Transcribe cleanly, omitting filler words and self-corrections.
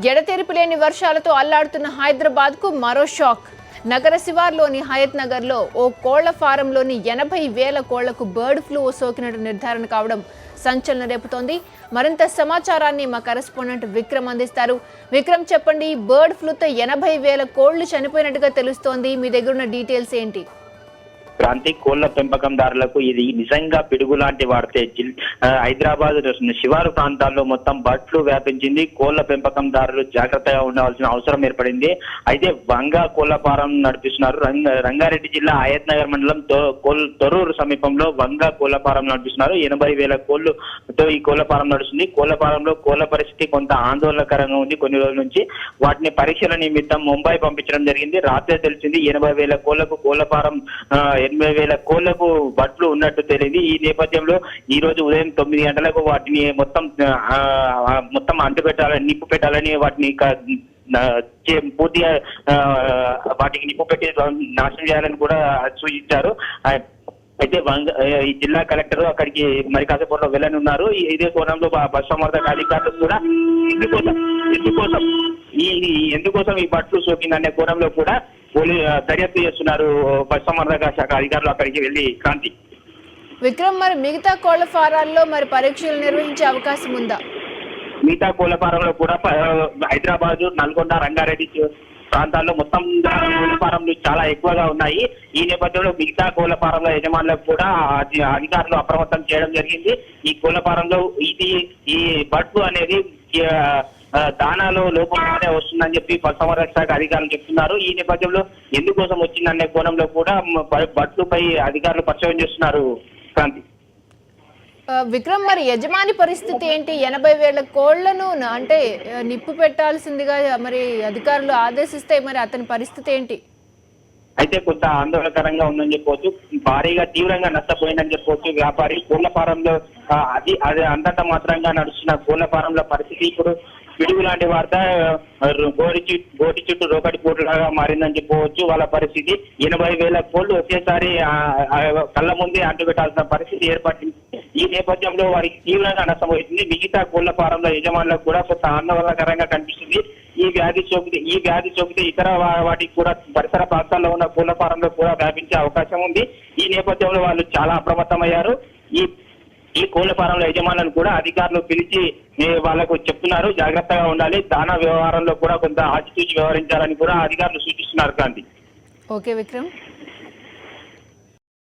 ఎడతెరిపి లేని వర్షాలతో అల్లాడుతున్న హైదరాబాద్కు మరో షాక్. నగర శివార్లోని హయత్ నగర్లో ఓ కోళ్ల ఫారంలోని 80,000 కోళ్లకు బర్డ్ ఫ్లూ సోకినట్టు నిర్ధారణ కావడం సంచలనం రేపుతోంది. మరింత సమాచారాన్ని మా కరెస్పాండెంట్ విక్రమ్ అందిస్తారు. విక్రమ్, చెప్పండి, బర్డ్ ఫ్లూతో 80,000 కోళ్లు చనిపోయినట్టుగా తెలుస్తోంది. మీ దగ్గర ఉన్న డీటెయిల్స్ ఏంటి? క్రాంతి, కోళ్ల పెంపకందారులకు ఇది నిజంగా పిడుగు లాంటి వార్తే. హైదరాబాద్ శివారు ప్రాంతాల్లో మొత్తం బర్డ్ ఫ్లూ వ్యాపించింది. కోళ్ల పెంపకందారులు జాగ్రత్తగా ఉండవలసిన అవసరం ఏర్పడింది. అయితే వంగా కోళ్ల ఫారం నడిపిస్తున్నారు. రంగారెడ్డి జిల్లా హయత్ నగర్ మండలం తొర్రూరు సమీపంలో వంగా కోళ్ల ఫారం నడిపిస్తున్నారు. 80,000 కోళ్లతో ఈ కోళ్ల ఫారం నడుస్తుంది. కోళ్ల ఫారంలో కోళ్ల పరిస్థితి కొంత ఆందోళనకరంగా ఉంది. కొన్ని రోజుల నుంచి వాటిని పరీక్షల నిమిత్తం ముంబై పంపించడం జరిగింది. రాత్రే తెలిసింది 80,000 కోళ్లకు కోళ్ల ఫారం 80,000 కోళ్లకు బర్డ్ ఫ్లూ ఉన్నట్టు తెలియదు. ఈ నేపథ్యంలో ఈ రోజు ఉదయం 9 గంటలకు వాటిని మొత్తం అంటు పెట్టాలని, నిప్పు పెట్టాలని, వాటిని పూర్తిగా వాటికి నిప్పు పెట్టి నాశనం చేయాలని కూడా సూచించారు. అయితే ఈ జిల్లా కలెక్టర్ అక్కడికి మరి కాసేపట్లో వెళ్ళనున్నారు. ఇదే కోణంలో పశుసంవర్ధక అధికారులు కూడా ఎందుకోసం ఈ బర్డ్ ఫ్లూ సోకిందనే కోణంలో కూడా దర్యాప్తు చేస్తున్నారు పశుసంవర్ధక శాఖ అధికారులు అక్కడికి వెళ్ళి. క్రాంతి, విక్రమ్, మరి మిగతా కోళ్ల ఫారాల్లో మరి పరీక్షలు నిర్వహించే అవకాశం ఉందా? మిగతా కోళ్ల ఫారంలో కూడా హైదరాబాద్, నల్గొండ, రంగారెడ్డి ప్రాంతాల్లో మొత్తం కోళ్ల ఫారంలు చాలా ఎక్కువగా ఉన్నాయి. ఈ నేపథ్యంలో మిగతా కోళ్ల ఫారంల యజమానులకు కూడా అధికారులు అప్రమత్తం చేయడం జరిగింది. ఈ కోళ్ల ఫారంలో ఈ బర్డ్ ఫ్లూ అనేది దానాలో లోపంగానే వస్తుందని చెప్పి పశుసంవర్ధక శాఖ అధికారులు చెప్తున్నారు. ఈ నేపథ్యంలో ఎందుకోసం వచ్చిందనే కోణంలో కూడా బర్డ్ ఫ్లూపై అధికారులు పరిశోధన చేస్తున్నారు. క్రాంతి, విక్రమ్, మరి యజమాని పరిస్థితి ఏంటి? 80,000 కోళ్లను అంటే నిప్పు పెట్టాల్సిందిగా మరి అధికారులు ఆదేశిస్తే మరి అతని పరిస్థితి ఏంటి? అయితే కొంత ఆందోళనకరంగా ఉందని చెప్పవచ్చు. భారీగా తీవ్రంగా నష్టపోయిందని చెప్పవచ్చు. వ్యాపారి కోళ్ల ఫారంలో అది అంతంత మాత్రంగా నడుస్తున్న కోళ్ల ఫారంల పరిస్థితి ఇప్పుడు పిడుగు లాంటి వార్త. గోటి చుట్టూ రోకటి కోట్లలాగా మారిందని చెప్పవచ్చు. వాళ్ళ పరిస్థితి 80,000 కోళ్లు ఒకేసారి కళ్ళ ముందే అంటు పెట్టాల్సిన పరిస్థితి ఏర్పడింది. ఈ నేపథ్యంలో వారికి తీవ్రంగా నష్టమవుతుంది. మిగతా కోళ్ల ఫారంల యజమానులకు కూడా కొంత ఆందోళనకరంగా కనిపిస్తుంది. ఈ వ్యాధి సోకితే ఇతర వాటికి కూడా పరిసర ప్రాంతాల్లో ఉన్న కోళ్ల ఫారంలో కూడా వ్యాపించే అవకాశం ఉంది. ఈ నేపథ్యంలో వాళ్ళు చాలా అప్రమత్తమయ్యారు. ఈ కోళ్ల ఫారంల యజమానులను కూడా అధికారులు పిలిచి వాళ్లకు చెప్తున్నారు, జాగ్రత్తగా ఉండాలి, దానా వ్యవహారంలో కూడా కొంత ఆచితూచి వ్యవహరించాలని కూడా అధికారులు సూచిస్తున్నారు. క్రాంతి. ఓకే విక్రమ్.